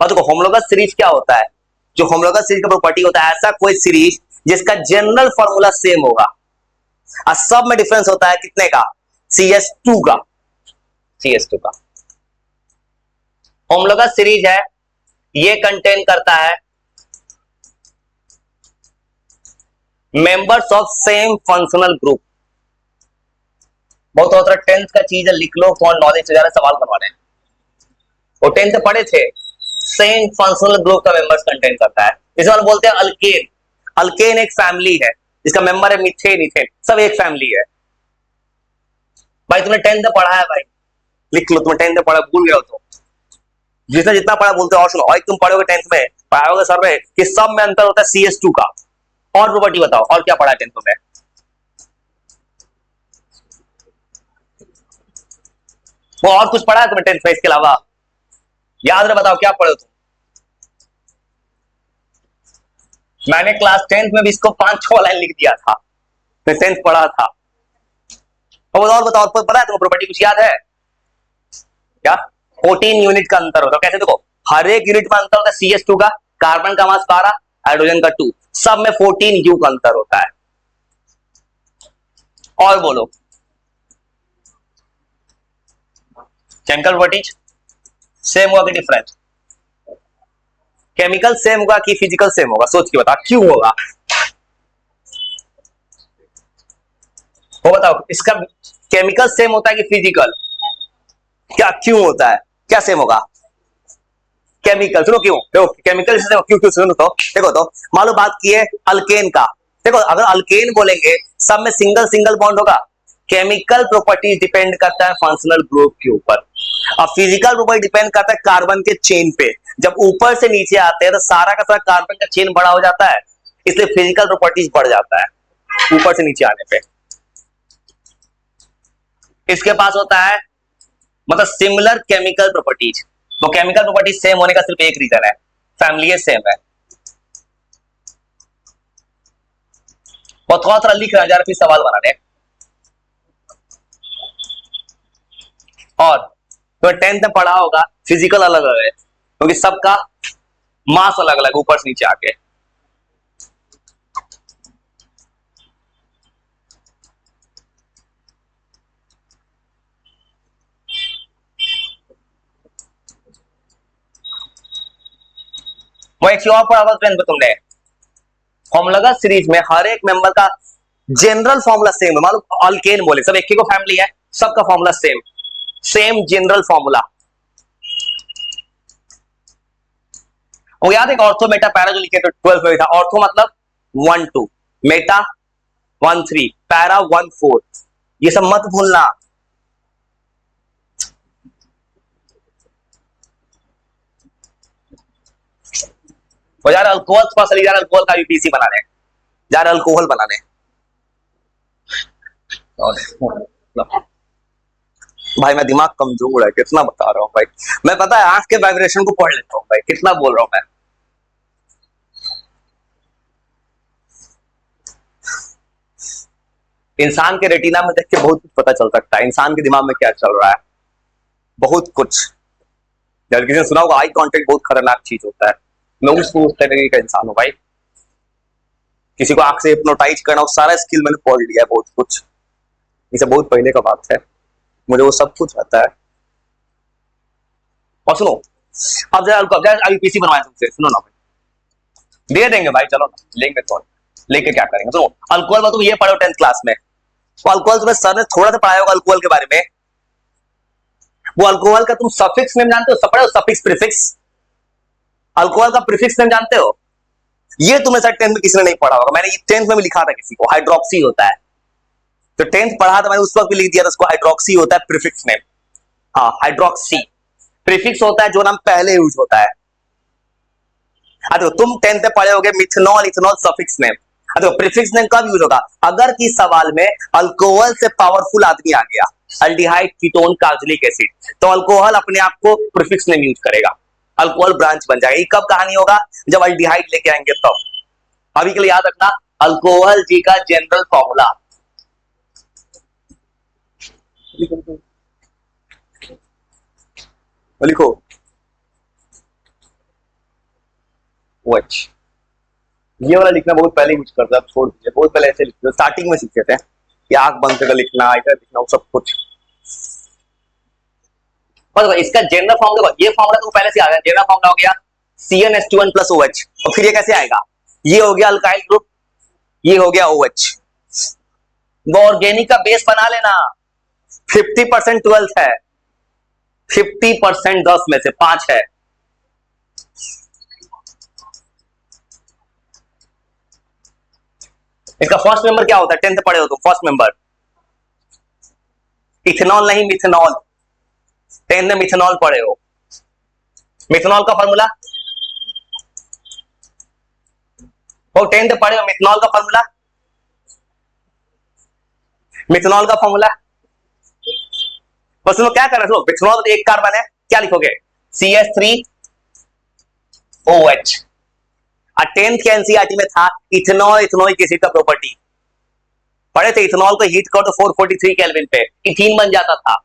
और देखो homologous series क्या होता है, जो होमोलोगस सीरीज का प्रॉपर्टी होता है ऐसा कोई सीरीज जिसका जनरल फॉर्मूला सेम होगा और सब में डिफरेंस होता है कितने का, CS2 का, CS2 का। होमोलोगस सीरीज है, ये कंटेन करता है members of same functional group. बहुत होता है 10th का चीज है, लिख लो, थोड़ा नॉलेज से ज्यादा सवाल करवाने हैं। वो 10th पढ़े थे, सेम फंक्शनल ग्रुप का मेंबर्स कंटेन करता है। इसे हम बोलते हैं अल्केन। अल्केन एक फैमिली है जिसका मेंबर है मीथेन, इथेन, सब एक फैमिली है। भाई तुमने 10th पढ़ा है भाई, लिख लो, तुमने 10th पढ़ा, भूल गए हो तो जिसने जितना पढ़ा बोलते हो। और सुनो, और तुम पढ़ोगे 10th में, पढ़ाओगे सर में कि सब में अंतर होता है CS2 का। और प्रॉपर्टी बताओ, और क्या पढ़ा है 10th में? वो और कुछ पढ़ा है तुम्हें 10th में इसके अलावा? याद रहे, बताओ क्या पढ़े तुम? मैंने क्लास 10th में भी इसको 5-6 लाइन लिख दिया था, मैं 10th पढ़ा था। और बताओ, पढ़ा है तुम्हें प्रॉपर्टी, कुछ याद है क्या? 14 यूनिट का अंतर होता है। कैसे? देखो, हर एक यूनिट में अंतर होता है CS2 का, कार्बन का मास 12, हाइड्रोजन का 2, सब में 14U का अंतर होता है। और बोलो, केमिकल प्रॉपर्टीज सेम होगा कि डिफरेंट? केमिकल सेम होगा कि फिजिकल सेम होगा? सोच के बता, क्यों होगा वो बताओ। इसका केमिकल सेम होता है कि फिजिकल? क्या क्यों होता है, क्या सेम होगा? केमिकल, सुनो क्यों, देखो केमिकल से क्यों क्यों सुनो तो देखो, तो मान लो बात की है अल्केन का। देखो अगर अल्केन बोलेंगे सब में सिंगल सिंगल बॉन्ड होगा। केमिकल प्रॉपर्टी डिपेंड करता है फंक्शनल ग्रुप के ऊपर, और फिजिकल प्रॉपर्टी डिपेंड करता है कार्बन के चेन पे। जब ऊपर से नीचे आते हैं तो सारा का सारा कार्बन का चेन बड़ा हो जाता है, इसलिए फिजिकल प्रॉपर्टीज बढ़ जाता है ऊपर से नीचे आने पे। इसके पास होता है मतलब सिमिलर केमिकल प्रॉपर्टीज। तो केमिकल प्रॉपर्टीज सेम होने का सिर्फ एक रीजन है, फैमिली सेम है। वो थोड़ा थोड़ा लिख रहा है जरा, फिर सवाल बनाने। और तो 10th में पढ़ा होगा फिजिकल अलग अलग है, क्योंकि सबका मास अलग अलग ऊपर से नीचे आके। वो एक और पढ़ा होगा 10th में तुमने, होमोलोगस सीरीज में हर एक मेंबर का जनरल फॉर्मूला सेम है। मान लो अल्केन बोले, सब एक ही को फैमिली है, सबका formula same, same general formula. वो याद है ऑर्थो मेटा पैरा जो लिखे थे 12th में था? ऑर्थो मतलब 1 2, मेटा 1 3, पैरा 1 4, ये सब मत भूलना। वो यार अल्कोहल थोड़ा सा यार, अल्कोहल का यूपीसी बनाने यार, अल्कोहल बनाने। भाई मैं दिमाग कमजोर है, कितना बता रहा हूँ भाई। मैं पता है आंख के वाइब्रेशन को पढ़ लेता हूँ भाई, कितना बोल रहा हूँ मैं। इंसान के रेटिना में देख के बहुत कुछ पता चल सकता है, इंसान के दिमाग में क्या चल रहा है, बहुत कुछ। जब किसी ने सुना होगा आई कांटेक्ट बहुत खतरनाक चीज होता है, मैं उस तरीके का इंसान हूँ भाई। किसी को आंख से हिप्नोटाइज करना, वो सारा स्किल मैंने पढ़ लिया है, बहुत कुछ। इसे बहुत पहले का बात है, मुझे वो सब कुछ आता है। और सुनो, अब जरा आईपीसी बनवाए तुमसे, सुनो ना भाई, दे देंगे भाई, चलो ना लेंगे तो। लेके क्या करेंगे? सुनो, अल्कोहल तुम ये पढ़ो 10th क्लास में, तो अल्कोहल तुम्हें सर ने थोड़ा सा पढ़ाया होगा अल्कोहल के बारे में। वो अल्कोहल का तुम सफिक्स नेम जानते हो? सब पढ़े हो, सफिक्स प्रीफिक्स। अल्कोहल का प्रीफिक्स नेम जानते हो? ये तुम्हें शायद 10th में किसी ने नहीं पढ़ा होगा, मैंने ये 10th में भी लिखा था किसी को, हाइड्रोक्सी होता है। तो 10th पढ़ा था मैंने, उस वक्त भी लिख दिया था उसको, हाइड्रोक्सी होता है प्रीफिक्स नेम। हाँ हाइड्रोक्सी प्रीफिक्स होता है जो नाम पहले यूज होता है। देखो तुम 10th में पढ़े होगे मिथनॉल इथेनॉल सफिक्स नेम। देखो प्रीफिक्स नेम कब यूज होगा? अगर किस सवाल में अल्कोहल से पावरफुल आदमी आ गया, अल्डिहाइड कीटोन कार्बोक्सिलिक एसिड, तो अल्कोहल अपने आप को प्रीफिक्स नेम यूज करेगा, अल्कोहल ब्रांच बन जाएगा। ये कब कहानी होगा? जब अल्डिहाइड लेके आएंगे तब। अभी के लिए याद रखना, अल्कोहल जी का जनरल फॉर्मूला लिखो। OH। ये वाला लिखना बहुत पहले यूज करता है, छोड़ दीजिए, बहुत पहले ऐसे लिखते थे, स्टार्टिंग में सीखते थे कि आंख बंद करके लिखना, इधर लिखना, वो सब कुछ। बस इसका जनरल फॉर्म देखो, ये फॉर्मूला तो पहले से आ गया, जनरल फॉर्मूला हो गया CnH2n प्लस OH। और फिर ये कैसे आएगा, ये हो गया अल्काइल ग्रुप, ये हो गया OH। वो ऑर्गेनिक का बेस बना लेना। 50% 12 है, 50% 10 में से 5 है। इसका फर्स्ट मेंबर क्या होता है, 10th पढ़े हो तुम, फर्स्ट मेंबर इथेनॉल नहीं मिथेनॉल, 10th में मिथेनॉल पढ़े हो। मिथेनॉल का फॉर्मूला वो 10th पढ़े हो, मिथेनॉल का फॉर्मूला, मिथेनॉल का फॉर्मूला बस क्या कर रहे हो, मिथेनॉल एक कार्बन है, क्या लिखोगे CH3OH। 10th के एनसीईआरटी में था इथेनॉल, इथेनॉइक एसिड का प्रॉपर्टी पढ़े थे। इथेनॉल को हीट करो तो 443 केल्विन पे इथीन बन जाता था,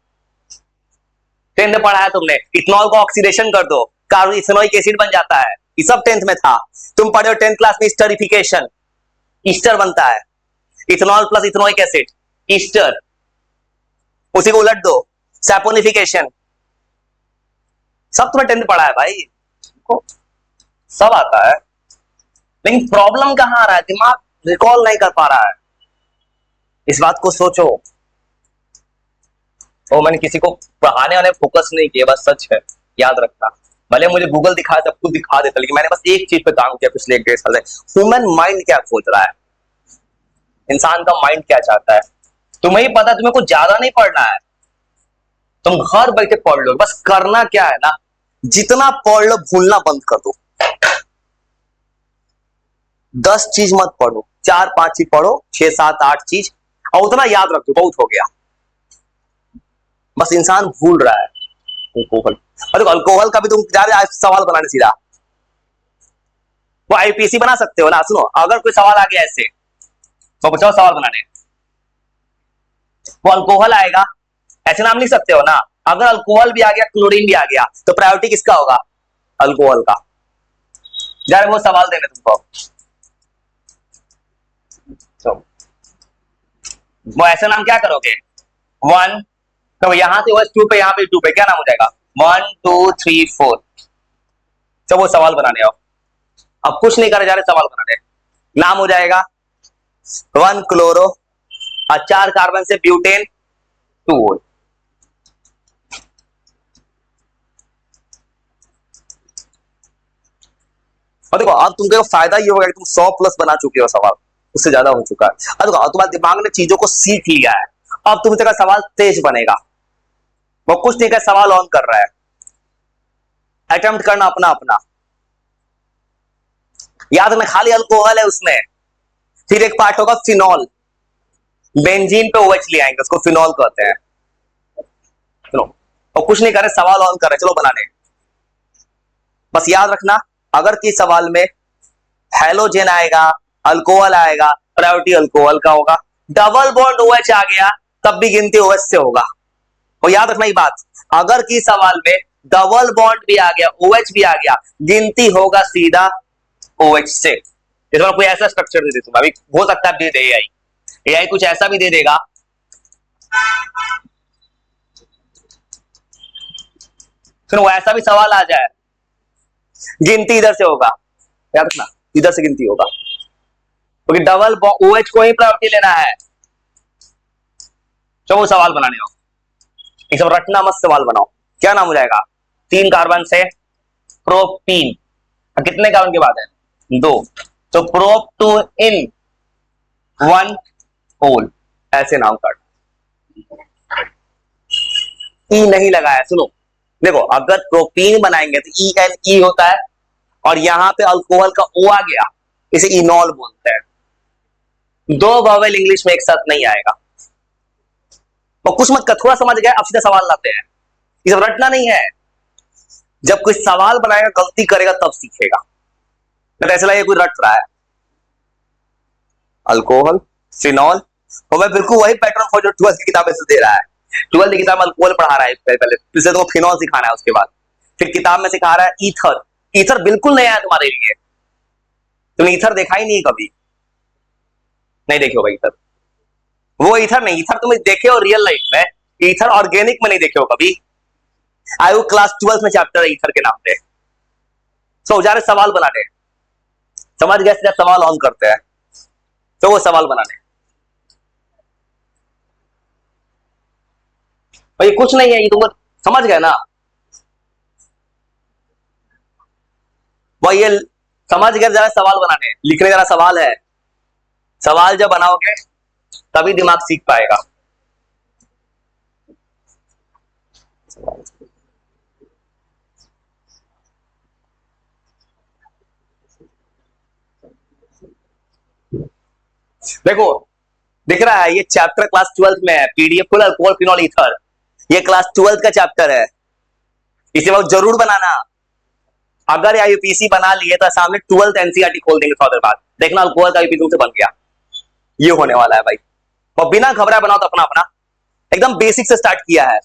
10th में पढ़ा है तुमने। इथेनॉल को ऑक्सीडेशन कर दो, कार्बन इथेनॉइक एसिड बन जाता है, ये सब 10th में था। तुम पढ़े हो 10th क्लास में स्टरिफिकेशन, ईस्टर बनता है, ethanol plus ethanoic acid Easter, उसी को उलट दो सैपोनिफिकेशन, सब तुम्हें 10th पढ़ा है भाई, सब आता है। लेकिन प्रॉब्लम कहां आ रहा है, दिमाग रिकॉल नहीं कर पा रहा है, इस बात को सोचो। और मैंने किसी को पढ़ाने वाले फोकस नहीं किया, बस सच है, याद रखना। भले मुझे गूगल दिखा सब कुछ दिखा देता, लेकिन मैंने बस एक चीज पे काम किया पिछले 1-1.5 साल से, ह्यूमन माइंड क्या खोज रहा है, इंसान का माइंड क्या चाहता है। तुम्हें ही पता, तुम्हें कुछ ज्यादा नहीं पढ़ना है, तुम घर बैठे पढ़ लो, बस करना क्या है ना, जितना पढ़ लो भूलना बंद कर दो। 10 चीज मत पढ़ो, 4-5 चीज पढ़ो, 6-7-8 चीज, और उतना याद रख दो, बहुत हो गया। बस इंसान भूल रहा है अल्कोहल। अरे अल्कोहल का भी तुम जा रहे सवाल बनाने सीधा, वो आईपीसी बना सकते हो ना। सुनो, अगर कोई सवाल आ गया ऐसे तो पूछो सवाल बनाने, वो अल्कोहल आएगा, ऐसे नाम लिख सकते हो ना। अगर अल्कोहल भी आ गया, क्लोरीन भी आ गया, तो प्रायोरिटी किसका होगा, अल्कोहल का। जा रहे वो सवाल देंगे तुमको, तो वो ऐसे नाम क्या करोगे, 1, तो यहां से बस 2 पे, यहां पे 2 पे, क्या नाम हो जाएगा, 1 2 3 4। तो वो सवाल बनाने आओ, अब कुछ नहीं करे जा रहे, सवाल बनाने। नाम हो जाएगा 1 क्लोरो और 4 कार्बन से ब्यूटेन 2 ओल। और देखो अब तुमको फायदा ये होगा कि तुम 100+ बना चुके हो सवाल, उससे ज्यादा हो चुका है। अब देखो तुम्हारे दिमाग ने चीजों को सीख लिया है, अब तुम का सवाल तेज बनेगा। वो कुछ नहीं कर, सवाल ऑन कर रहा है, अटेम्प्ट करना अपना अपना। याद रखना खाली अल्कोहल है उसमें, फिर एक पार्ट होगा फिनॉल, बेंजीन पे OH ले आएंगे, उसको फिनॉल कहते हैं। चलो, और कुछ नहीं करे, सवाल ऑन कर रहे, चलो बनाने। बस याद रखना, अगर किस सवाल में हेलोजेन आएगा, अल्कोहल आएगा, प्रायोरिटी अल्कोहल का होगा। डबल बॉन्ड OH आ गया तब भी गिनती OH से होगा। और याद रखना ये बात, अगर किस सवाल में डबल बॉन्ड भी आ गया, OH भी आ गया, गिनती होगा सीधा OH से। इस बार कोई ऐसा स्ट्रक्चर दे दे तुम, अभी हो सकता है दे दे AI कुछ ऐसा भी दे देगा, फिर वो ऐसा भी सवाल आ जाए, गिनती इधर से होगा, याद रखना इधर से गिनती होगा, क्योंकि डबल OH को ही प्रायोरिटी लेना है। चलो वो सवाल बनाने हो, एक सब रटना मत, सवाल बनाओ। क्या नाम हो जाएगा, 3 कार्बन से प्रोपीन, कितने कार्बन के बाद है, 2, तो प्रोप 2 इन 1 होल, ऐसे नाम काट, ई नहीं लगाया। सुनो देखो, अगर प्रोपीन बनाएंगे तो E होता है, और यहां पे अल्कोहल का O आ गया, इसे इनॉल बोलते हैं। 2 वावेल इंग्लिश में एक साथ नहीं आएगा। और कुछ मत कर, थोड़ा समझ गया, अब सीधा सवाल लाते हैं, ये सब रटना नहीं है। जब कोई सवाल बनाएगा, गलती करेगा तब सीखेगा, तो ऐसा लगे कोई रट रहा है। अल्कोहल, फिनॉल, और मैं बिल्कुल वही पैटर्न फॉर जो 12th की किताब से दे रहा है। 12th की किताब में अल्कोहल पढ़ा रहा है पहले, फिर तुमको फिनॉल सिखाना है, उसके बाद फिर किताब में सिखा रहा है ईथर। ईथर बिल्कुल नया है तुम्हारे लिए, तुमने ईथर देखा ही नहीं कभी, नहीं देखे होगा ईथर। वो ईथर नहीं, ईथर तुम देखे हो रियल लाइफ में, ईथर ऑर्गेनिक में नहीं देखे हो कभी। आयु क्लास 12 में चैप्टर है ईथर के नाम पे। सो जा रहे सवाल बनाने, समझ गए? जब सवाल ऑन करते हैं तो वो सवाल बनाने, भाई कुछ नहीं है ये, तुम समझ गए ना? वो ये समझ गए, जरा सवाल बनाने, लिखने जरा सवाल है। सवाल जब बनाओगे तभी दिमाग सीख पाएगा। देखो दिख रहा है, ये चैप्टर क्लास 12 में है, PDF full alcohol phenol ether, ये क्लास 12 का चैप्टर है। इसे वक्त जरूर बनाना। अगर यूपीसी बना लिए तो सामने 12th एनसीईआरटी खोल देंगे थोड़ी देर बाद, देखना अल्कोहल का यूपीसी से बन गया। ये होने वाला है भाई, और बिना घबराए बनाओ तो अपना अपना एकदम बेसिक से स्टार्ट किया है।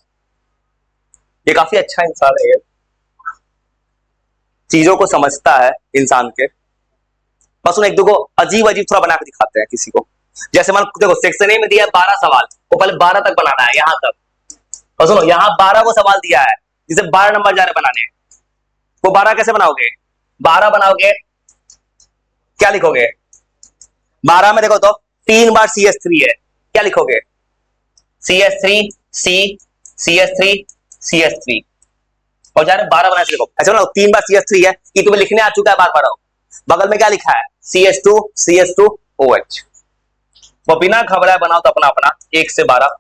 ये काफी अच्छा इंसान है, ये चीजों को समझता है इंसान के। बस उन्हें एक दो को अजीब अजीब थोड़ा बना के दिखाते हैं किसी को। जैसे मान देखो सेक्शन ए में दिया है 12 सवाल, वो पहले 12 तक बनाना है यहां तक, और सुनो यहां 12 को सवाल दिया है जिसे 12 नंबर जा रहे बनाने। वो 12 कैसे बनाओगे? 12 बनाओगे क्या लिखोगे? 12 में देखो तो 3 बार CS3 है, क्या लिखोगे? CS3 C CS3 CS3, और जा रहे 12 बनाए लिखो। ऐसे बनाओ 3 बार CS3 है, ये तुम्हें लिखने आ चुका है बार बार। बगल में क्या लिखा है? CS2 CS2OH। वो बिना घबराए बनाओ तो अपना अपना 1 से 12।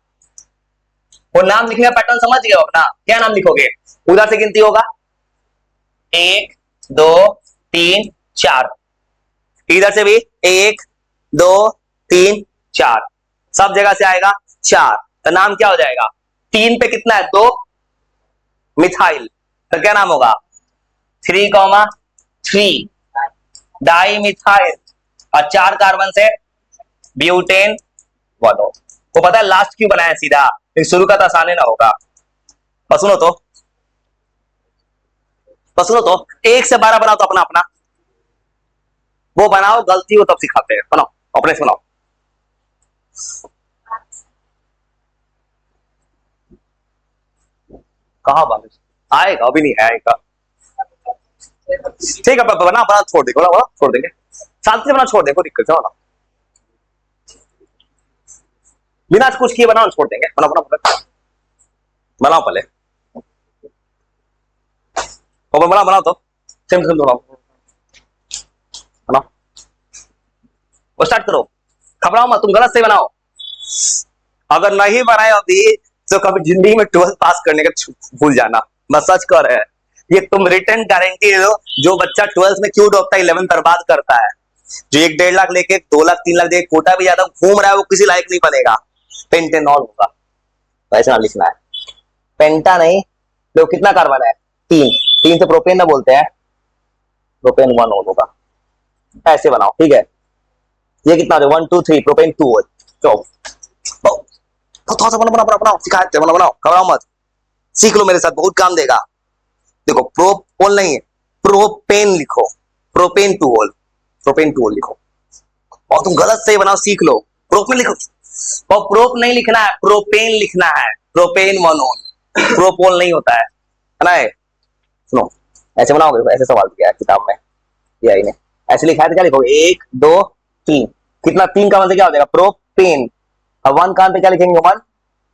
और नाम लिखने का पैटर्न समझ गए हो अपना? क्या नाम लिखोगे? उधर से गिनती होगा 1 2 3 4, इधर से भी 1 2 3 4, सब जगह से आएगा 4, तो नाम क्या हो जाएगा? 3 पे कितना है? 2 मिथाइल, तो क्या नाम होगा? 3,3 डाई मिथाइल, और 4 कार्बन से ब्यूटेन वालो। वो पता है लास्ट क्यों बनाया सीधा, शुरू का तो आसानी ना होगा। और सुनो तो 1 से 12 बनाओ तो अपना अपना, वो बनाओ, गलती हो तब सिखाते हैं। बनाओ अपने से बनाओ। कहां बारिश आएगा? अभी नहीं आएगा। ठीक है बना छोड़ देंगे, बना छोड़ देंगे, शांति से बना छोड़ देंगे, दिक्कत है ना, बिना कुछ किए बनाओ छोड़ देंगे। बनाओ बनाओ बनाओ पहले, बनाओ बनाओ तो सेम सेम बनाओ, बनाओ वो स्टार्ट करो। घबराओ मत, तुम गलत से बनाओ। अगर नहीं बनाए अभी तो कभी जिंदगी में 12th पास करने का भूल जाना, मैं सच कर रहा है। ये तुम रिटर्न गारंटी दो, जो बच्चा 12th में क्यों डूबता है 11th बर्बाद करता है। जो 1-1.5 लाख लेके 2 लाख 3 लाख दे कोटा भी ज्यादा घूम रहा है, वो किसी लायक नहीं बनेगा। पेंटेनॉल होगा, वैसा नाम लिखना है, पेंटा नहीं। देखो कितना कार्बन है? 3 से प्रोपेन ना बोलते हैं, प्रोपेन 1 होगा, ऐसे बनाओ ठीक है। ये कितना है? 1 2 3 प्रोपेन 2 थोड़ा सा बनाओ सिखाते बनाओ, घबराओ मत, सीख लो मेरे साथ, बहुत काम देगा। देखो प्रोपोल नहीं है, प्रोपेन लिखो, प्रोपेन 2 होल लिखो, और तुम गलत से बनाओ, सीख लो। प्रोपेन लिखो, और प्रोप नहीं लिखना है, प्रोपेन लिखना है, प्रोपेन 1 होल, प्रोपोल नहीं होता है ना। सुनो ऐसे बनाओगे, ऐसे सवाल दिया है किताब में, ये ने ऐसे लिखा है तो क्या लिखोगे? 1 2 3, कितना? 3 का मतलब क्या हो जाएगा? प्रोपेन। अब 1 कान पे क्या लिखेंगे? 1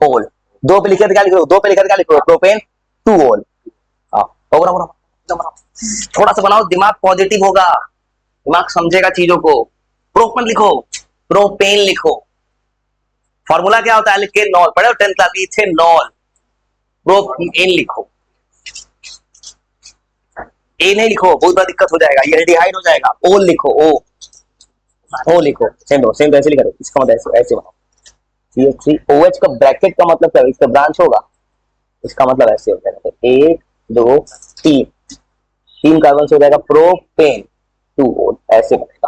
होल। 2 पे लिखे तो क्या लिखोगे? 2 पे लिखे तो क्या लिखोगे? Propane 2 ol. थोड़ा सा बनाओ, दिमाग पॉजिटिव होगा, दिमाग समझेगा चीजों को। प्रोपेन लिखो, प्रोपेन लिखो। फॉर्मूला क्या होता है? एल्केनॉल पढ़े हो 10th क्लास, इथेनॉल। प्रोपेन लिखो, ए नहीं लिखो, बहुत बड़ा दिक्कत हो जाएगा, ये एल्डिहाइड हो जाएगा। ओ लिखो, ओ लिखो, सेम ऐसे लिखो, इसका मतलब ऐसे बनाओ। CH3OH का ब्रैकेट का मतलब क्या है? इसका ब्रांच होगा, इसका मतलब ऐसे हो जाएगा, 1 2 3 कार्बन से हो जाएगा प्रोपेन 2 होल, ऐसे बनेगा।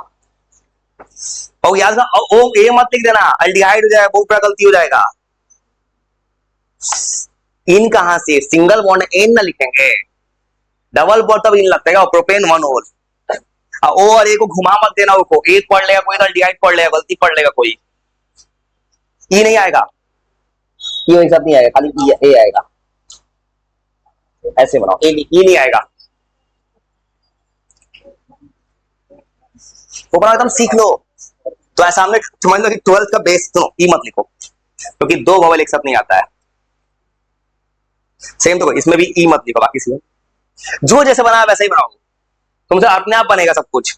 और याद रखना, ओ ए मत लिख देना, एल्डिहाइड हो जाएगा, बहुत बड़ा गलती हो जाएगा। इन कहां से? सिंगल बॉन्ड एन ना लिखेंगे, डबल बॉन्ड तब इन लगता है, प्रोपेन 1 होल। ओ और ए को घुमा मत देना, उसको एक पढ़ लेगा कोई, डिवाइड पढ़ लेगा, गलती पढ़ लेगा कोई, ई नहीं आएगा, ई वही सब नहीं आएगा, खाली ए आएगा। ऐसे बनाओ, ए ई नहीं आएगा, वो बनाओ एकदम सीख लो। तो ऐसा हमने समझ लो कि 12th का बेस, सुनो ई मत लिखो क्योंकि दो वोवेल एक साथ नहीं आता है। सेम तो इसमें भी ई मत लिखो, बाकी सी जो जैसे बनाया वैसे ही बनाओ, तुमसे अपने आप बनेगा सब कुछ।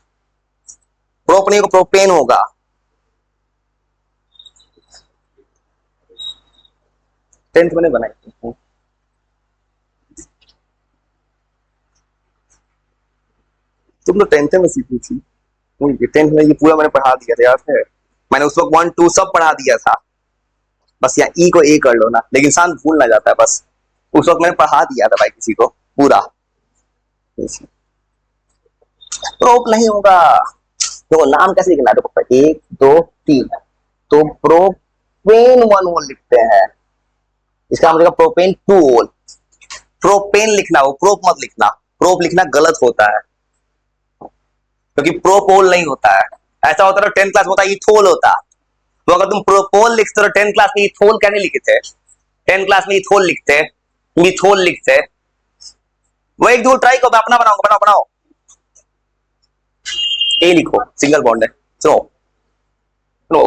प्रोपने को प्रोपेन होगा, टेंथ मैंने बनाई, तुम तो टेंथ में सीखी थी, टेंथ में ये पूरा मैंने पढ़ा दिया था, याद है? मैंने उस वक्त 1 2 सब पढ़ा दिया था, बस यहाँ ई को ए कर लो ना, लेकिन इंसान भूल ना जाता है, बस उस वक्त मैंने पढ़ा दिया था भाई किसी को पूरा। प्रोप नहीं होगा, तो नाम कैसे लिखना है? देखो 1 2 3, तो प्रोपेन 1 मोल लिखते हैं, इसका मतलब प्रोपेन 2 मोल। प्रोपेन लिखना हो, प्रोप मत लिखना, प्रोप लिखना गलत होता है क्योंकि प्रोपोल नहीं होता है, ऐसा होता है 10th क्लास में होता है इथोल होता। तो अगर तुम प्रोपोल लिखते हो 10th क्लास में इथोल क्या नहीं लिखते? 10th क्लास में इथोल लिखते, मिथोल लिखते। वो एक दो ट्राई करो, अपना बनाओ, बनाओ बनाओ, ए लिखो, सिंगल बॉन्ड है, सुनो सुनो,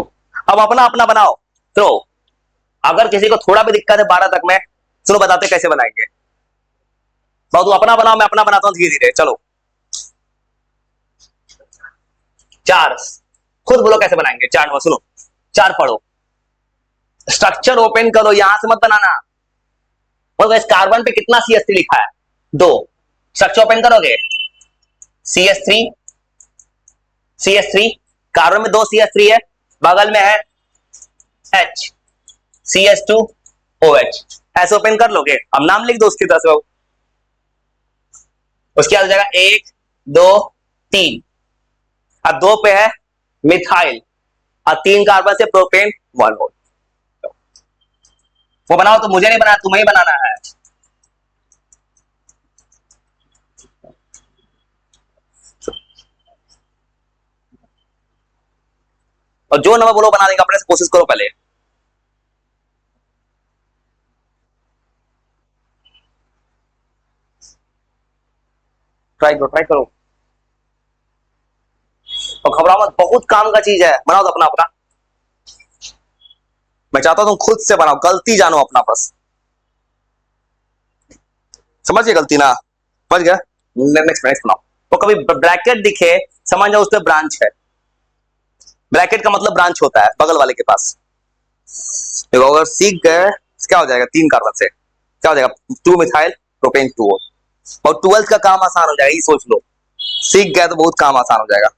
अब अपना अपना बनाओ। सुनो, अगर किसी को थोड़ा भी दिक्कत है 12 तक में, सुनो बताते कैसे बनाएंगे। तू अपना बनाओ, मैं अपना बनाता हूँ धीरे धीरे, चलो। 4 खुद बोलो कैसे बनाएंगे, 4 नंबर सुनो, 4 पढ़ो, स्ट्रक्चर ओपन करो, यहां से मत बनाना। और इस कार्बन पे कितना CH3 लिखा है? 2, स्ट्रक्चर ओपन करोगे, CH3 CH3, कार्बन में 2 CH3 है, बगल में है H, CH2OH, ऐसे ओपन कर लोगे। अब नाम लिख दो उसकी तरह से, उसके बाद हो जाएगा 1 2 3, अब 2 पे है मिथाइल, और 3 कार्बन से प्रोपेन 1 मोल। वो बनाओ, तो मुझे नहीं बनाना, तुम्हें ही बनाना है। और जो नंबर बोलो बना देंगे, अपने से कोशिश करो पहले। ट्राई करो, ट्राई करो, और घबराओ मत, बहुत काम का चीज है, बनाओ तो अपना अपना। मैं चाहता हूं तुम खुद से बनाओ, गलती जानो अपना, बस समझ गए गलती ना, समझ गया। नेक्स्ट नेक्स्ट बनाओ, तो कभी ब्रैकेट दिखे समझ जाओ उस पर ब्रांच है, ब्रैकेट का मतलब ब्रांच होता है बगल वाले के पास। देखो अगर सीख गए क्या हो जाएगा, 3 कार्बन से क्या हो जाएगा, 2 मिथाइल प्रोपेन 2, और 12th का काम आसान हो जाएगा, ये सोच लो। सीख गए तो बहुत काम आसान हो जाएगा।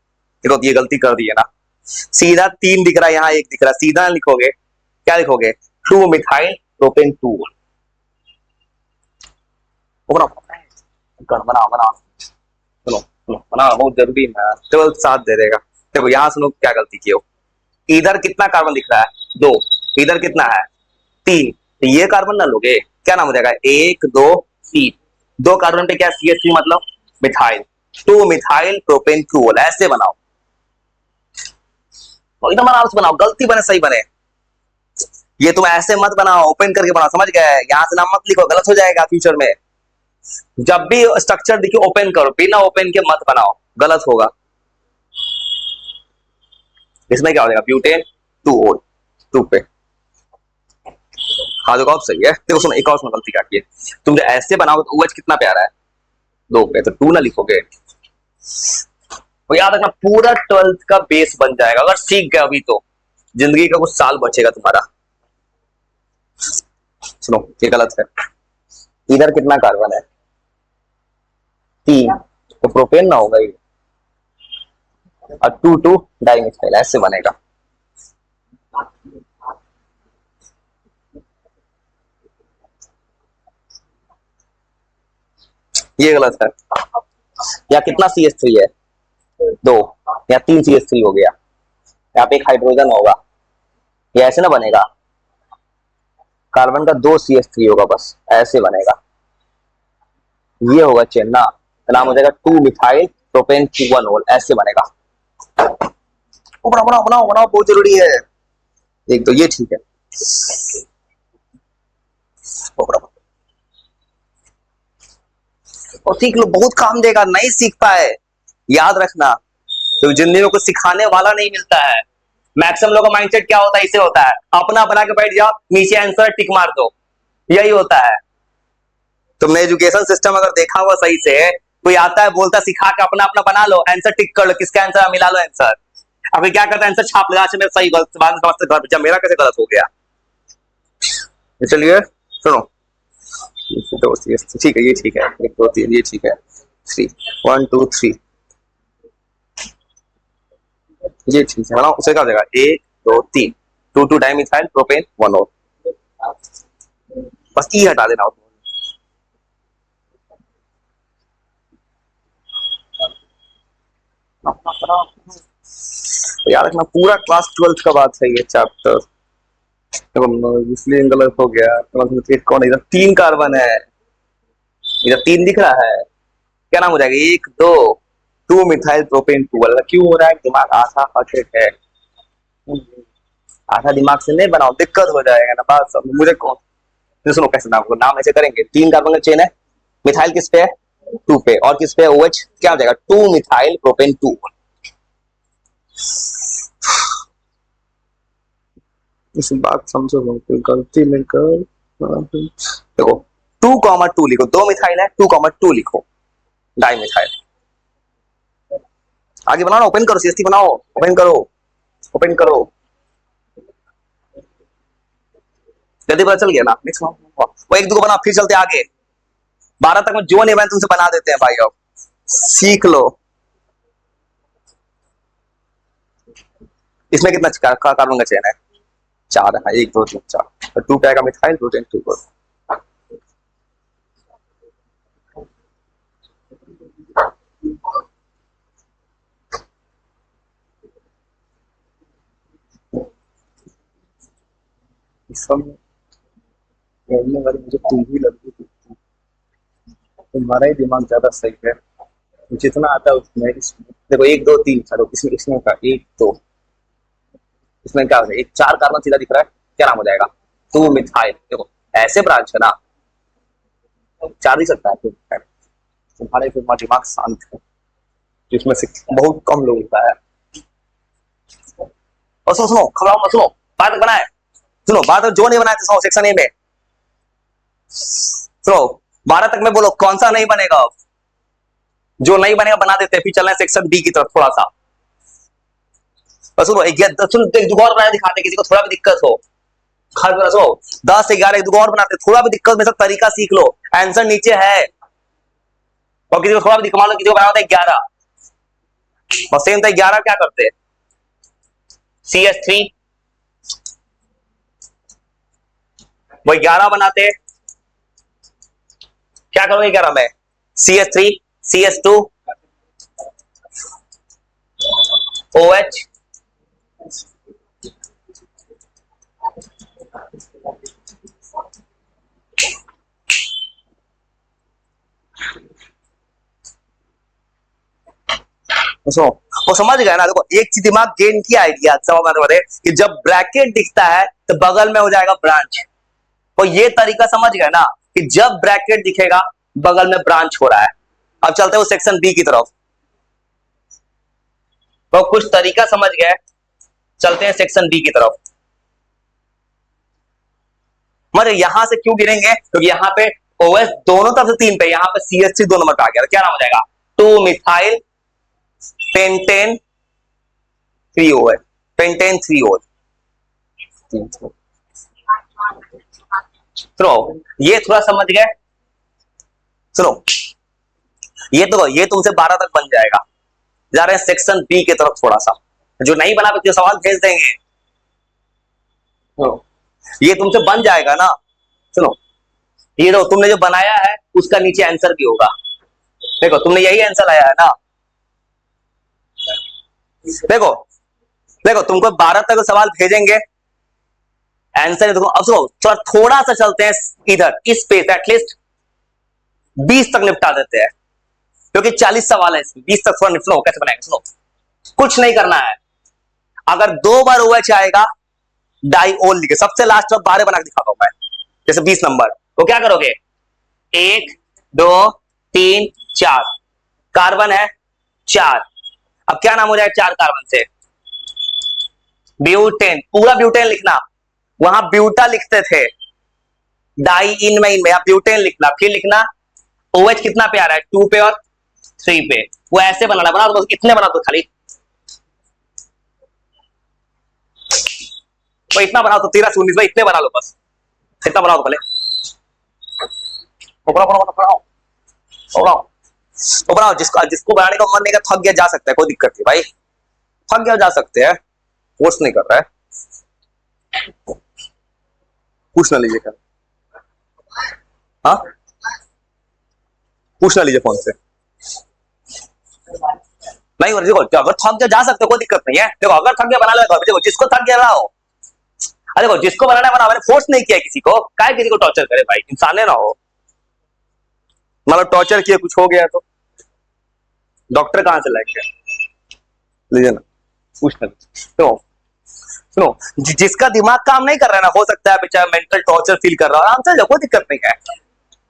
देखो ये गलती कर दी है ना, सीधा 3 दिख रहा है, यहाँ 1 दिख रहा है, सीधा लिखोगे, क्या लिखोगे, 2 मिथाइल प्रोपेन 2। बनाओ बनाओ, सुनो सुनो, बनाओ, बहुत जरूरी है, 12th साथ दे देगा। देखो यहाँ सुनो क्या गलती की हो, इधर कितना कार्बन दिख रहा है, 2, इधर कितना है, 3, तो ये कार्बन ना लोगे, क्या नाम हो जाएगा, 1 2 3, 2 कार्बन पे क्या CH3 मतलब मिथाइल, 2 मिथाइल प्रोपेन 2, ऐसे बनाओ, एकदम आराम से बनाओ, गलती बने सही बने। ये तुम ऐसे मत बनाओ, ओपन करके बनाओ, समझ गए? यहां से नाम मत लिखो, गलत हो जाएगा फ्यूचर में। जब भी स्ट्रक्चर दिखे ओपन करो, बिना ओपन के मत बनाओ, गलत होगा। इसमें क्या हो जाएगा, ब्यूटेन 2 2 पे, हाँ देखो अब सही है। देखो सुनो, एक और सुनो गलती क्या की है, तुम जो ऐसे बनाओगे तो OH कितना प्यारा है, 2 पे, तो 2 ना लिखोगे। तो याद रखना, पूरा 12th का बेस बन जाएगा अगर सीख गए अभी, तो जिंदगी का कुछ साल बचेगा तुम्हारा। सुनो ये गलत है, इधर कितना कार्बन है, 3, तो प्रोपेन ना होगा ये, और 2 2 डाइमिथाइल, ऐसे बनेगा। ये गलत है, या कितना CH3 है, 2, या 3 CH3 हो गया, यहाँ पे एक हाइड्रोजन होगा, ये ऐसे ना बनेगा, कार्बन का 2 CH3 होगा, बस ऐसे बनेगा, ये होगा चेन ना, तो नाम हो जाएगा 2 मिथाइल प्रोपेन 1 मोल, ऐसे बनेगा। बनाओ बनाओ बनाओ बनाओ, बहुत जरूरी है। एक तो ये ठीक है, और सीख लो, बहुत काम देगा। नहीं सीख पाए, याद रखना, तो जिंदगी में कुछ सिखाने वाला नहीं मिलता है। मैक्सिमम लोगों का माइंडसेट क्या होता है, इससे होता है अपना बना के बैठ जाओ, नीचे आंसर टिक मार दो, यही होता है। तुमने एजुकेशन सिस्टम अगर देखा हुआ सही से, कोई आता है बोलता सिखा के अपना अपना बना लो, आंसर टिक कर लो, किसका आंसर मिला लो आंसर। अभी क्या करता है, आंसर छाप लगा, अच्छा मेरा सही गलत, बाद में समझते गलत, जब मेरा कैसे गलत हो गया। चलिए सुनो, तो ठीक है, ये ठीक है, 1 2 3, ये ठीक है, 3 1 2 3, ये ठीक है ना। उसे क्या हो जाएगा, 1 2 3, 2 डाई मिथाइल प्रोपेन 1 और बस ई हटा देना। याद रखना, पूरा क्लास 12th का बात है ये चैप्टर। इसलिए गलत हो गया। कौन, इधर 3 कार्बन है, इधर 3 दिख रहा है, क्या नाम हो जाएगा, 1 2 2 मिथाइल प्रोपेन 2। क्यों हो रहा है, दिमाग आधा हटेक है, आधा दिमाग से नहीं बनाओ, दिक्कत हो जाएगा ना बात सब। मुझे कौन, तो सुनो कैसे नाम को, नाम ऐसे करेंगे, 3 कार्बन का चेन है, मिथाइल किस पे है, 2 पे, और किस पे, OH, क्या हो जाएगा, 2 मिथाइल प्रोपेन 2। इस बात समझो, कोई गलती नहीं कर। देखो 2,2 लिखो, 2 मिथाइल है, 2,2 लिखो, डाई मिथाइल। आगे बनाओ ना, ओपन करो, CH3 बनाओ, ओपन करो, ओपन करो, जल्दी पता चल गया ना। नेक्स्ट वो 1 2 को बना, फिर चलते आगे, 12 तक में जो नहीं बना तुमसे बना देते हैं भाई, अब सीख लो। इसमें कितना कार्बन का चेन है, 4 है, 1 2 3 4, 2 पे आएगा मिथाइल प्रोटेन 2 पर। वाली मुझे तुम ही लगी, तुम्हारा ही दिमाग ज्यादा सही है, जितना आता है उसमें। देखो 1 2 3, चलो इसमें इसमें का 1 2, इसमें क्या हो जाएगा, एक 4 कार्बन सीधा दिख रहा है, क्या नाम हो जाएगा, 2 मिथाइल। देखो ऐसे ब्रांच है ना, 4 ही सकता है, तुम्हारे दिमाग शांत है, जिसमें से बहुत कम लोग होता है। और सुनो सुनो, खबराओ मत, सुनो बात बनाए, सुनो बात जो नहीं बनाए थे, सुनो सेक्शन ए में, सुनो 12 तक में बोलो कौन सा नहीं बनेगा, जो नहीं बनेगा बना देते हैं, फिर चलना है सेक्शन बी की तरफ थोड़ा सा। सुनो एक और बनाए दिखाते, किसी को थोड़ा भी दिक्कत हो, खास सुनो 10 से 11 एक और बनाते, थोड़ा भी दिक्कत में सब तरीका सीख लो, आंसर नीचे है। और किसी को थोड़ा भी दिक्कत, मान लो किसी को बना होता है 11, और सेम था 11, क्या करते हैं, CH3, वो 11 बनाते, क्या करोगे 11 में, CH3 CH2 OH, सुनो वो समझ गए ना। देखो एक चीज दिमाग गेन की आइडिया कि जब ब्रैकेट दिखता है तो बगल में हो जाएगा ब्रांच, तो ये तरीका समझ गए ना, कि जब ब्रैकेट दिखेगा बगल में ब्रांच हो रहा है। अब चलते हैं सेक्शन बी की तरफ, तो कुछ तरीका समझ गए, चलते हैं सेक्शन बी की तरफ। मतलब यहां से क्यों गिरेंगे, क्योंकि यहाँ पे OS दोनों तरफ से 3 पे, यहाँ पे CH3 2 नंबर पे आ गया, क्या नाम हो जाएगा, 2 methyl pentane 3 OH, pentane 3 OH। सुनो ये थोड़ा समझ गए, सुनो ये तुमसे 12 तक बन जाएगा। जा रहे हैं सेक्शन बी की तरफ थोड़ा सा, जो नहीं बना पाते सवाल भेज देंगे, ये तुमसे बन जाएगा ना। सुनो ये तो तुमने जो बनाया है उसका नीचे आंसर भी होगा, देखो तुमने यही आंसर आया है ना, देखो देखो तुमको 12 तक सवाल भेजेंगे, आंसर देखो। अब सुनो थोड़ा सा चलते हैं इधर, इस पे एटलीस्ट 20 तक निपटा देते हैं, क्योंकि 40 सवाल है इसमें, 20 तक थोड़ा सुनो कैसे बनाएंगे। सुनो, कुछ नहीं करना है, अगर 2 बार OH आएगा डाइओल लिखे, सबसे लास्ट में 12 बना के दिखाता हूं मैं, जैसे 20 नंबर, तो क्या करोगे, 1 2 3 4, कार्बन है 4, अब क्या नाम हो जाए 4 कार्बन से, ब्यूटेन, पूरा ब्यूटेन लिखना, वहां ब्यूटा लिखते थे डाई इन में आप ब्यूटेन लिखना, फिर लिखना OH कितना पे आ रहा है, 2 पे और 3 पे, वो ऐसे बनाना, बना दो, इतने बना दो खाली, वो इतना बनाओ तो 13 19 भाई, इतने बना लो बस, इतना बनाओ पहले, बनाओ, जिसको बनाने का मन नहीं कर, थक गया जा सकता है, कोई दिक्कत नहीं भाई, थक गया जा सकते हैं, फोर्स नहीं कर रहा है, पूछ ना लीजिए, हाँ पूछ ना लीजिए फोन से, नहीं देखो अगर थक गया जा सकते हो, कोई दिक्कत नहीं है, देखो अगर थक गया बना लो, देखो जिसको थक गया रहा हो, अरे देखो जिसको बनाना है बना, मैंने फोर्स नहीं किया किसी को, काय किसी को टॉर्चर करे भाई, इंसान ना हो, मतलब टॉर्चर किया कुछ हो गया तो डॉक्टर कहां से लाएंगे, लीजिए ना, पूछना तो सुनो, जिसका दिमाग काम नहीं कर रहा है ना, हो सकता है बेचारा मेंटल टॉर्चर फील कर रहा है, आराम से, कोई दिक्कत नहीं है,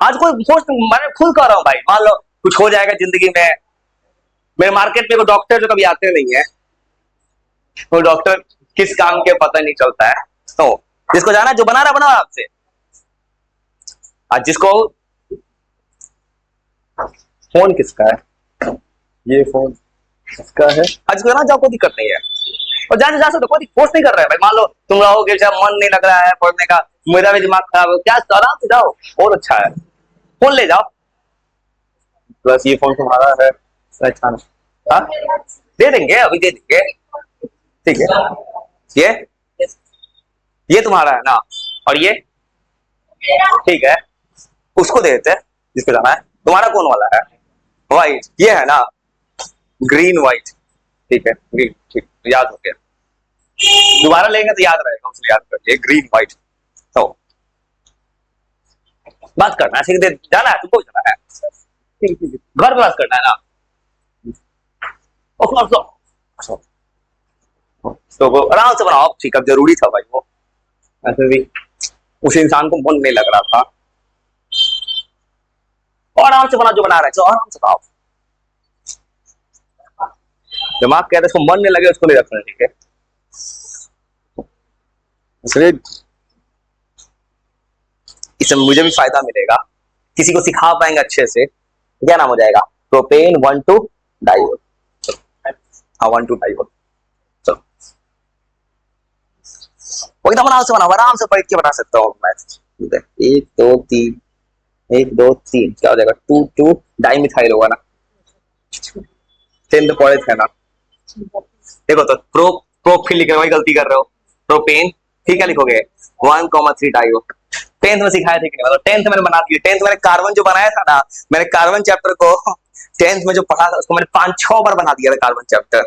आज कोई फोर्स, मैंने खुद कर रहा हूं भाई, मान लो कुछ हो जाएगा जिंदगी में, मेरे मार्केट में कोई डॉक्टर जो कभी आते नहीं है, वो डॉक्टर किस काम के पता नहीं चलता है, तो जिसको जाना जो बना रहा बना आपसे, आज जिसको फोन किसका है, ये फोन किसका है, आज को ना जाओ, कोई दिक्कत नहीं है, और जाने जा सकते, कोई फोर्स नहीं कर रहा है भाई, मान लो तुम रहोगे जब मन नहीं लग रहा है पढ़ने का, मेरा भी दिमाग खराब है, क्या आराम से जाओ, और अच्छा है, फोन ले जाओ, बस ये फोन तुम्हारा है, अच्छा हाँ दे देंगे, अभी दे देंगे, ठीक है, ये तुम्हारा है ना, और ये ठीक है, उसको दे देते हैं जिसको जाना है, तुम्हारा कौन वाला है, व्हाइट, ये है ना, ग्रीन व्हाइट, ठीक है, ग्रीन, ठीक, याद हो गया, दोबारा लेंगे तो याद रहेगा, उसने याद कर लिया, ग्रीन व्हाइट, तो बात करना है, जाना है तुमको, जाना है, ठीक ठीक, घर पे बात करना है ना, तो वो आराम से बनाओ, ठीक है, जरूरी था भाई, वो ऐसे भी उस इंसान को मन नहीं लग रहा था, और आराम से बना, जो बना रहा है चलो आराम से खाओ, दिमाग कहते हैं उसको मन नहीं लगे उसको नहीं रखना, ठीक है, इसलिए इससे मुझे भी फायदा मिलेगा, किसी को सिखा पाएंगे अच्छे से, क्या नाम हो जाएगा, प्रोपेन 1,2 डाइओल, हाँ 1,2 डाइओल, चलो वो एकदम आराम से बनाओ, आराम से पढ़ के बना सकता हूँ मैं, 1 2 3, 1 2 3, क्या हो जाएगा, 2 2 डाई मिथाइल होगा ना, 10 पढ़े थे ना, देखो तो प्रोफिल लिख रहे हो, वही गलती कर रहे हो, प्रोपेन, ठीक है लिखोगे 1,3 डाइओल, 10th में सिखाया थे कि नहीं, मतलब 10th मैंने बना दिया, 10th मैंने कार्बन जो बनाया था ना, मैंने कार्बन चैप्टर को 10th में जो पढ़ा था उसको मैंने 5-6 बार बना दिया था कार्बन चैप्टर,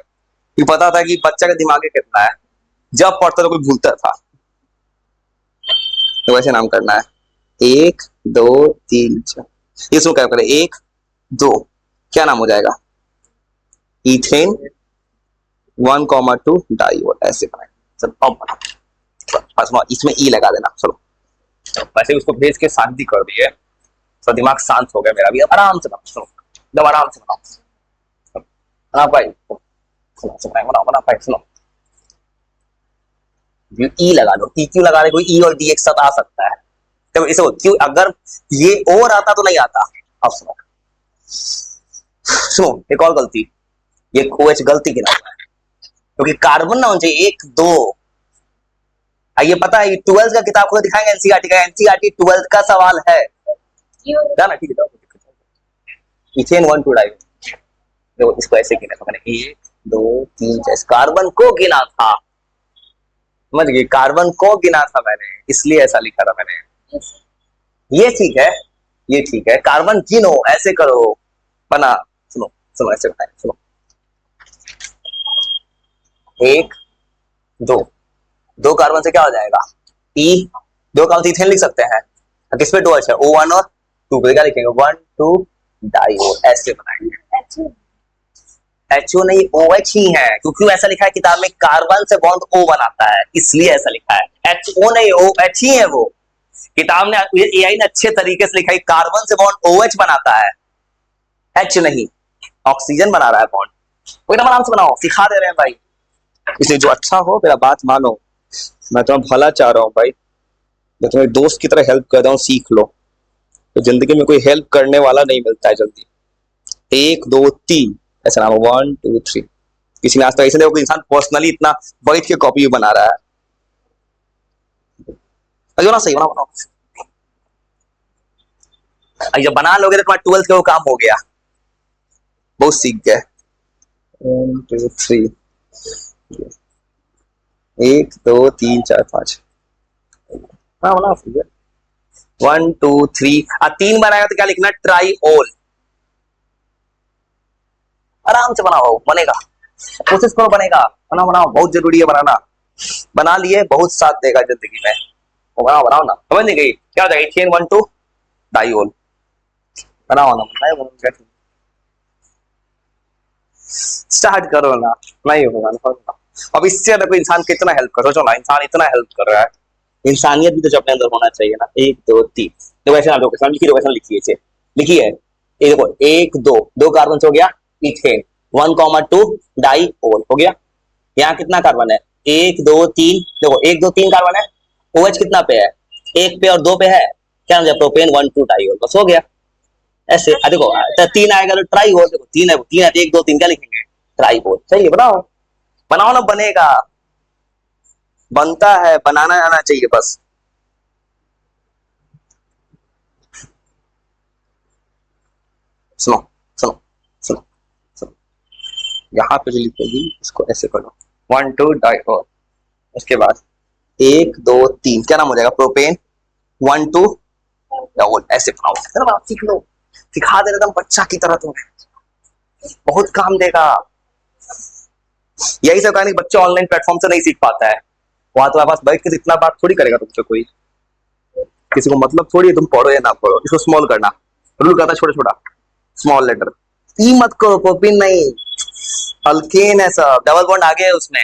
ये पता था कि बच्चा का दिमाग कितना है, जब पढ़ता तो कोई भूलता था, तो वैसे नाम करना है, 1 2 3 4, इसको क्या करें, 1 2, क्या नाम हो जाएगा, इथेन 1,2 डाइओल, ऐसे बनाए, चलो अब बना, इसमें ई लगा देना, चलो वैसे उसको भेज के शांति कर दी है, तो दिमाग शांत हो गया मेरा भी, अब आराम से बनाओ, जब आराम से बनाओ, बना भाई, बना भाई, सुनो, ई लगा लो, ई क्यों लगा रहे, कोई ई और डी एक साथ आ सकता है, तो इसे क्यों, अगर ये और आता तो नहीं आता, अब सुनो सुनो, एक और गलती, ये OH गलती की नाम है, क्योंकि कार्बन ना होना चाहिए 1 2, ये पता है, 12th का किताब को दिखाएंगे, एनसीईआरटी का, एनसीईआरटी 12th का सवाल है, जाना ठीक है, इथेन 1,2 डाइओल, देखो इसको ऐसे गिना था मैंने, 1 2 3 4, कार्बन को गिना था, समझ गए, कार्बन को गिना था मैंने, इसलिए ऐसा लिखा था मैंने, ये ठीक है, ये ठीक है, कार्बन गिनो, ऐसे करो, बना, सुनो सुनो ऐसे बताए, सुनो 1 2 कार्बन से क्या हो जाएगा, ई, 2 कार्बन से इथेन लिख सकते हैं, किस पे 2 है, O1 और 2 पे क्या लिखेंगे, 1 2 डाइओल ऐसे बनाएंगे। HO नहीं OH ही है, क्योंकि ऐसा लिखा है किताब में, कार्बन से बॉन्ड O बनाता है, इसलिए ऐसा लिखा है। HO नहीं OH ही है वो। किताब ने, AI ने अच्छे तरीके से लिखा है, कार्बन से बॉन्ड OH बनाता है, H नहीं, ऑक्सीजन बना रहा है बॉन्ड। वो एकदम आराम से बनाओ, सिखा दे रहे हैं भाई। इसलिए जो अच्छा हो मेरा बात मानो, मैं तुम्हें भला चाह रहा हूँ भाई, मैं तुम्हें दोस्त की तरह हेल्प कर रहा हूँ, सीख लो। तो जिंदगी में कोई हेल्प करने वाला नहीं मिलता है जल्दी। 1 2 3 ऐसा नाम, 1 2 3। किसी ने आज तक ऐसे देखो कोई इंसान पर्सनली इतना बैठ के कॉपी बना रहा है। जो ना सही बना बनाओ, जब बना लोगे तो तुम्हारा 12th का वो काम हो गया, बहुत सीख गए। 1 2 3, 1 2 3 4 5, हाँ बना फिगर। 1 2 3, 3 बनाएगा तो क्या लिखना, ट्राईओल। आराम से बनाओ, बनेगा, कोशिश करो बनेगा। बनाओ बनाओ, बहुत जरूरी है बनाना। बना लिए बहुत साथ देगा जिंदगी में, वो बनाओ बनाओ ना। समझ नहीं गई क्या हो जाएगा, इथेन 1 2 डाइओल। बनाओ ना, बनाए स्टार्ट करो ना, नहीं होगा ना। अब इससे अगर कोई इंसान कितना हेल्प करो, सोचो ना, इंसान इतना हेल्प कर रहा है, इंसानियत भी तो अपने अंदर होना चाहिए ना। 1 2 3, तो वैसे आप लोकेशन लिखी, लोकेशन लिखिए, लिखिए। ये देखो 1 2 2 कार्बन हो गया, इथेन 1 2 डाइओल हो गया। यहाँ कितना कार्बन है, 1 2 3, देखो 1 2 3 कार्बन है। OH कितना पे है, 1 पे और 2 पे है, क्या हो प्रोपेन 1 2 डाइओल, बस हो गया। ऐसे देखो 3 आएगा तो ट्राईओल, देखो 3 है, 3 है, 1 2 3 क्या लिखेंगे, ट्राईओल। सही है, बनाओ बनाओ ना, बनेगा, बनता है, बनाना आना चाहिए बस। सुनो सुनो सुनो सुनो, यहाँ पे जो लिखेगी इसको ऐसे करो, 1 2 डाइओल। उसके बाद 1 2 3 क्या नाम हो जाएगा, प्रोपेन 1 2 डाइओल। ऐसे बनाओ, चलो आप सीख लो, सिखा दे रहा था बच्चा की तरह, तुम्हें बहुत काम देगा। यही सब कहानी, बच्चा ऑनलाइन प्लेटफॉर्म से नहीं सीख पाता है। वहां तुम्हारे पास बैठ के इतना बात थोड़ी करेगा तुमसे कोई, किसी को मतलब थोड़ी तुम पढ़ो या ना पढ़ो। इसको स्मॉल करना रूल करता है, छोटा छोटा स्मॉल लेटर। ई मत करो, प्रोपीन नहीं, अल्केन है सब, डबल बॉन्ड आगे है उसमें,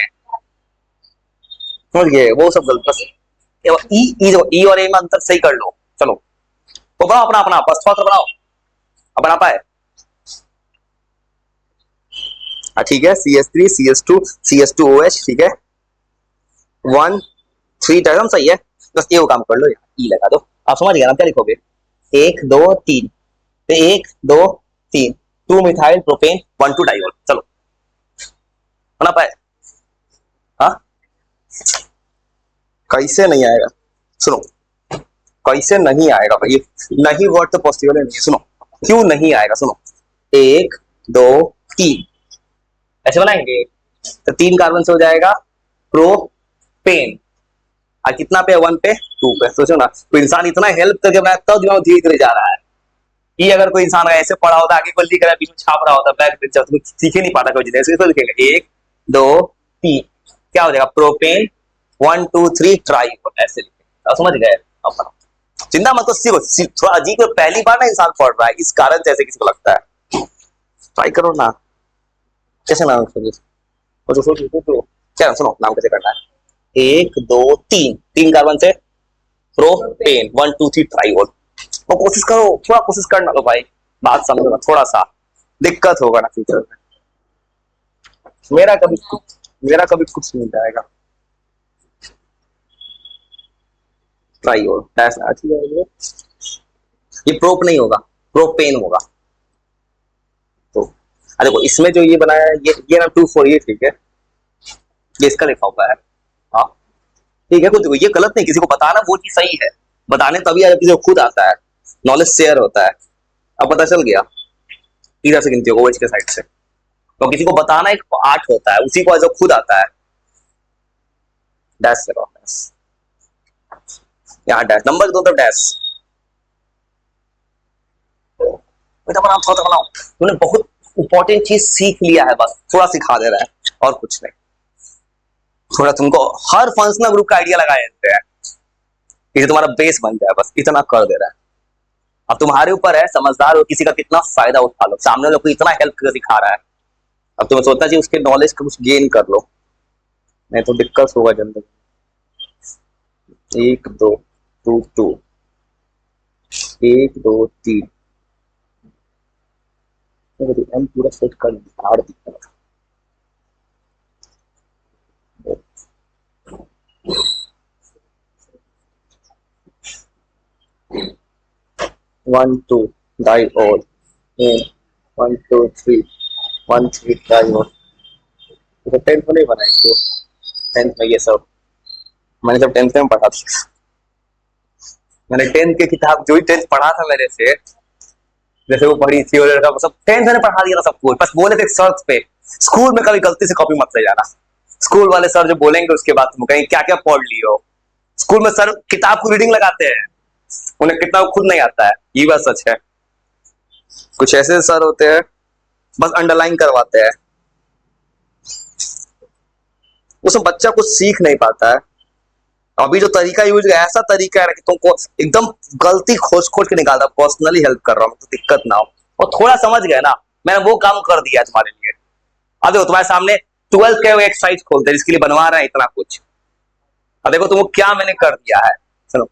समझ गए, वो सब गलत। बस ई और ए में अंतर सही कर लो। चलो तो बनाओ अपना अपना, बस थोड़ा बनाओ, अब बना पाए। ठीक है, CH3 CH2 CH2OH, ठीक है, 1 3 टर्म सही है। बस ये वो काम कर लो, ई लगा दो। आप समझ गए ना, क्या लिखोगे, 1 2 3, 1 2 3, 2 मिथाइल प्रोपेन 1 2 डाइओल। चलो बना पाए। हाँ कैसे नहीं आएगा, सुनो, कैसे नहीं आएगा भाई, नहीं वर्ड तो पॉसिबल नहीं है। सुनो क्यों नहीं आएगा, सुनो, 1 2 3 ऐसे बनाएंगे तो 3 कार्बन से हो जाएगा प्रोपेन, और कितना पे, 1 पे 2 पे। सोचो ना, तो इंसान इतना हेल्प करके बनाया तब दिमाग धीरे धीरे जा रहा है। ये अगर कोई इंसान ऐसे पढ़ा होता, आगे कोई लिख रहा है, बीच में छाप रहा होता, बैक बेंचर, तो सीख ही नहीं पाता कोई। ऐसे तो लिखेगा 1 2 3, क्या हो जाएगा, प्रोपेन 1 2 3 ट्राईओल, ऐसे लिखेगा। समझ गए, अब बनाओ, चिंता मत करो, सीखो। थोड़ा अजीब, पहली बार ना इंसान पढ़ रहा है, इस कारण से ऐसे किसी को लगता है। ट्राई करो ना, कैसे नाम, सोचो क्या, सुनो नाम कैसे करना है, 1 2 3, 3 कार्बन से प्रोपेन 1 2 3 ट्राईओल। तो कोशिश करो, थोड़ा कोशिश करना लो भाई, बात समझो ना, थोड़ा सा दिक्कत होगा ना फ्यूचर में। मेरा कभी कुछ नहीं जाएगा। ट्राईओल डैश अच्छी जाएगी, ये प्रोप नहीं होगा, प्रोपेन होगा। तो देखो इसमें जो ये बनाया है, ये ना 2 4, ये ठीक है, ये इसका लिखा हुआ है। हाँ ठीक है, कुछ ये गलत नहीं, किसी को बताना वो चीज सही है, बताने तभी आया, किसी को खुद आता है, नॉलेज शेयर होता है। अब पता चल गया, इधर से गिनती होगा OH के साइड से, तो किसी को बताना एक आर्ट होता है, उसी को जो खुद आता है। डैश से डैश, यहाँ डैश, नंबर 2 तो डैश। बनाओ, तूने बहुत इंपॉर्टेंट चीज सीख लिया है, बस थोड़ा सिखा दे रहा है और कुछ नहीं। थोड़ा तुमको हर फंक्शनल ग्रुप का आइडिया लगा देते हैं, ये तुम्हारा बेस बन जाए, बस इतना कर दे रहा है। अब तुम्हारे ऊपर है, समझदार हो, किसी का कितना फायदा उठा लो, सामने लोग को इतना हेल्प कर दिखा रहा है, अब तुम्हें सोचना चाहिए उसके नॉलेज का कुछ गेन कर लो, नहीं तो दिक्कत होगा जिंदगी। 1 2 2 2 1 2 3 एम पूरा सेट कर दिखा दिया। 1 2 die all 1 2 3 1 3 die all। तो 10th में नहीं बनाई तो 10th में ये सब मैंने जब 10th में पढ़ा था, मैंने 10th की किताब जो ही 10th पढ़ा था मेरे से, जैसे वो पढ़ी थी और सब 10th मैंने पढ़ा दिया था सब कुछ, बस बोले थे शर्त पे स्कूल में कभी गलती से कॉपी मत ले जाना। स्कूल वाले सर जो बोलेंगे उसके बाद तुम कहीं क्या क्या पढ़ लियो। स्कूल में सर किताब को रीडिंग लगाते हैं, उन्हें कितना खुद नहीं आता है, ये बात सच है। कुछ ऐसे सर होते हैं बस अंडरलाइन करवाते हैं, उसमें बच्चा कुछ सीख नहीं पाता है। अभी जो तरीका यूज ऐसा तरीका है कि तुमको एकदम गलती खोज खोज के निकालता, पर्सनली हेल्प कर रहा हूँ तो दिक्कत ना हो, और थोड़ा समझ गए ना, मैंने वो काम कर दिया है तुम्हारे लिए। अब देखो तुम्हारे सामने 12th के एक्सरसाइज खोलते हैं जिसके लिए बनवा रहे हैं इतना कुछ, अब देखो तुमको क्या मैंने कर दिया है, सुनो।